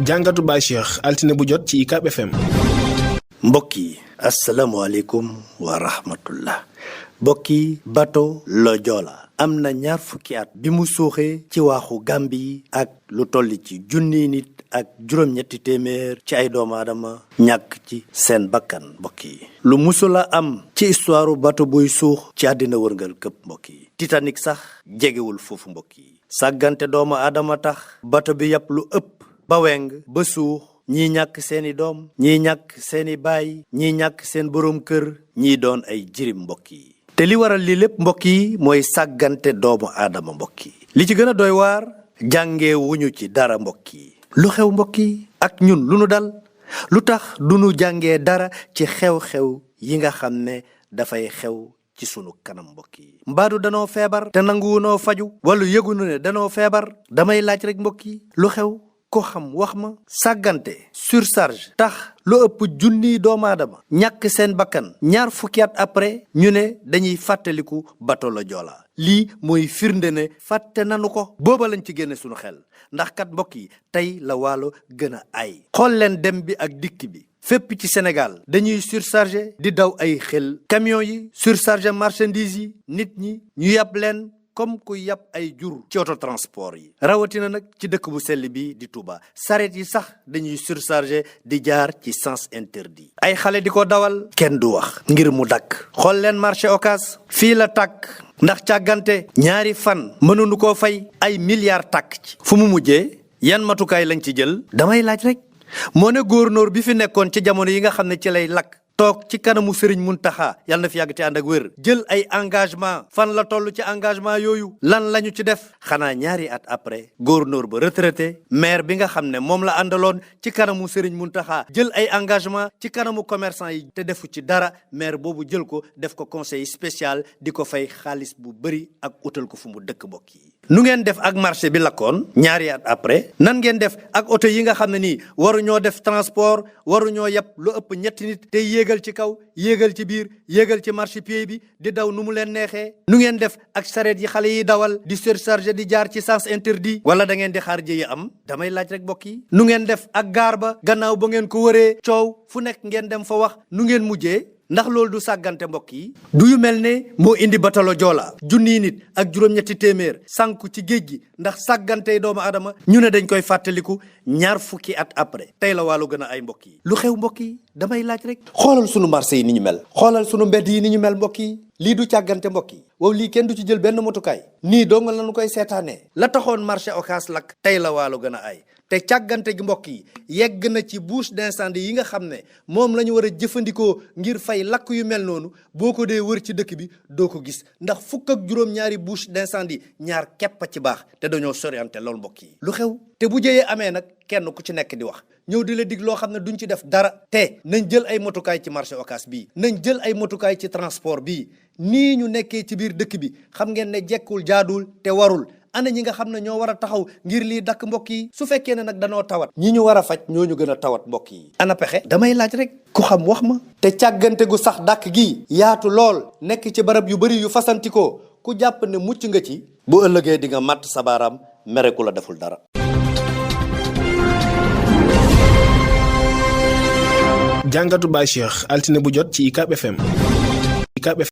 jàngatu Baye Cheikh altine bu jot ci UCAB FM. mbokk yi asalaamaaleykum wa rahmatullah. mbokk yi bato la Joola am na 20 fukki at bi mu suuxee ci waaxu Gàmbi ak lu toll ci junniy nit ak juróom-ñetti téeméer ci ay doomu aadama ñàkk ci seen bakkan. mbokk yi lu musula am ci histoire bato buy suux ci àddina wërngal këpp. mbokk yi Titanic sax jegewul foofu. mbokk yi sàggante doomu aadama tax bato bi yàpp lu ëpp ba weng ba suux. ñii ñàkk seeni doom, ñii ñàkk seeni baay, ñii ñàkk seen boroom kër, ñii doon ay jirim. mbokk yi te li waral lii lépp mbokk yi mooy sàggante doomu aadama. mbokk yi li ci gën a doy waar jàngee wuñu ci dara. mbokk yi lu xew mbokk yi ak ñun lu nu dal, lu tax du nu jàngee dara ci xew-xew yi nga xam ne dafay xew ci sunu kanam. mbokk yi mbaadu danoo feebar te nanguwunoo faju wala yëgunu ne danoo feebar. damay laaj rek mbokk yi lu xew ko xam wax ma. sàggante surcharge tax lu ëpp junniy doomu aadama ñàkk seen bakkan 20 fukki at après ñu ne dañuy fàttaliku bato la Joola. lii mooy firnde ne fàtte nanu ko. booba lañ ci génne sunu xel ndax kat mbokk yi tey la Waalo gën a ay. xool leen dem bi ak dikk bi fépp ci Sénégal dañuy surchargé di daw ay xel. camion yi surchargé marchandise yi, nit ñi ñu yàpp leen comme ku yàpp ay jur ci auto transport yi. rawatina nag ci dëkk bu sell bi di Touba sareet yi sax dañuy surchargé di jaar ci sens interdit. ay xale di ko dawal kenn du wax ngir mu dakk. xool leen marché Ocass fii la tàkk ndax càggante. 2 fan mënuñu koo fay ay milliards tàkk ci. fu mu mujjee yan matukaay lañ ci jël. damay laaj rek moo ne gouverneur bi fi nekkoon ci jamono yi nga xam ne ci lay lakk toog ci kanamu Serigne Mountakha yàlla na fi yàgg te ànd ak wér jël ay engagement fan la toll ci engagement yooyu lan lañu ci def. xanaa 2 at après gouverneur ba retraité maire bi nga xam ne moom la àndaloon ci kanamu Serigne Mountakha jël ay engagement ci kanamu commerçant yi te defu ci dara. maire boobu jël ko def ko conseil spécial di ko fay xaalis bu bëri ak utal ko fu mu dëkk. mbokk yi nu ngeen def ak marché bi lakkoon 2 at après. nan ngeen def ak oto yi nga xam ne nii waruñoo def transport waruñoo yàpp lu ëpp 3 nit te yéegal ci kaw yéegal ci biir yéegal ci marchepied bi di daw nu mu leen neexee. nu ngeen def ak sareet yi xale yi dawal di surchargé di jaar ci sens interdit. wala da ngeen di xaar jëye am. damay laaj rek mbokk yi nu ngeen def ak gaar ba gannaaw ba ngeen ko wëree coow fu nekk ngeen dem fa wax nu ngeen mujjee. ndax loolu du sàggante mbokk yi. du yu mel ne moo indi bato la Joola junniy nit ak juróom-ñetti téeméer sànku ci géej gi ndax sàggantey doomu aadama ñu ne dañ koy fàttaliku 20 fukki at après. tey la Waalo gën a ay mbokk yi. lu xew mbokk yi damay laaj rek. xoolal sunu marché yi ni ñu mel. xoolal sunu mbedd yi ni ñu mel mbokk yi. lii du càggante mbokk yi. wow lii kenn du ci jël benn motukaay. nii dong lañu koy seetaanee. la taxoon marché Ocass lakk tey la Waalo gën a ay. te càggante gi mbokk yi yegg na ci bouche d'incendie yi nga xam ne moom la ñu war a jëfandikoo ngir fay lakk yu mel noonu boo ko dee wër ci dëkk bi doo ko gis ndax 12 bouche d'incendie 2 képp ci baax te dañoo soriante loolu mbokk yi. lu xew te bu jëyee amee nag kenn ku ci nekk di wax ñëw di la dig loo xam ne duñ ci def dara. te nañ jël ay motukaay ci marché Ocass bii nañ jël ay motukaay ci transport bii nii ñu nekkee ci biir dëkk bi xam ngeen ne jekkul jaaduwul te warul. ana ñi nga xam ne ñoo war a taxaw ngir lii dakk mbokk yi. su fekkee ne nag danoo tawat ñi ñu war a faj ñoo ñu gën a tawat mbokk yi. ana pexe. damay laaj rek ku xam wax ma. te càggante gu sax dàkk gi yaatu lool nekk ci barab yu bëri yu fasantikoo ku jàpp ne mucc nga ci bu ëllëgee di nga màtt sa baaraam mere ku la deful dara. jàngatu Baye Cheikh altine bu jot ci UCAB FM. UCAB FM